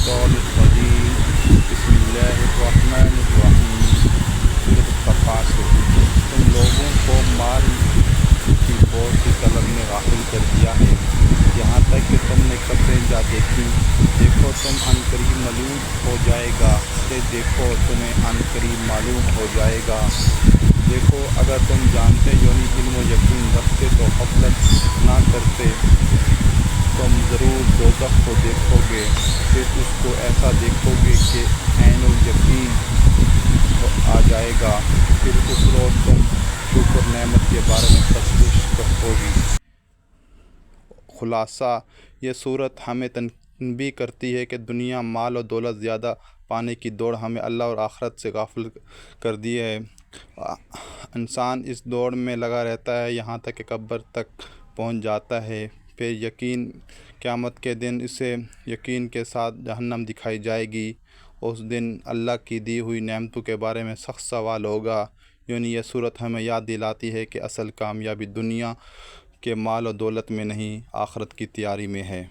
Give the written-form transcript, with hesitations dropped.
الشیطان الرجیم بسم اللہ الرحمن الرحیم سورۃ التکاثر۔ تم لوگوں کو مال کی بہت سی طلب نے غافل کر دیا ہے، یہاں تک کہ تم نے قبریں جا دیکھیں۔ دیکھو تم عنقریب معلوم ہو جائے گا، دیکھو تمہیں عنقریب معلوم ہو جائے گا۔ دیکھو اگر تم جانتے یعنی علم و یقین رکھتے تو غفلت نہ کرتے۔ تم ضرور دوزخ کو دیکھو گے، پھر اس کو ایسا دیکھو گے کہ عین الیقین آ جائے گا، پھر اس روز تم شکر نعمت کے بارے میں تشویش ہوگی۔ خلاصہ، یہ صورت ہمیں تنبیہ کرتی ہے کہ دنیا، مال و دولت زیادہ پانے کی دوڑ ہمیں اللہ اور آخرت سے غافل کر دی ہے۔ انسان اس دوڑ میں لگا رہتا ہے یہاں تک کہ قبر تک پہنچ جاتا ہے، پھر قیامت کے دن اسے یقین کے ساتھ جہنم دکھائی جائے گی۔ اس دن اللہ کی دی ہوئی نعمتوں کے بارے میں سخت سوال ہوگا۔ یعنی یہ صورت ہمیں یاد دلاتی ہے کہ اصل کامیابی دنیا کے مال و دولت میں نہیں، آخرت کی تیاری میں ہے۔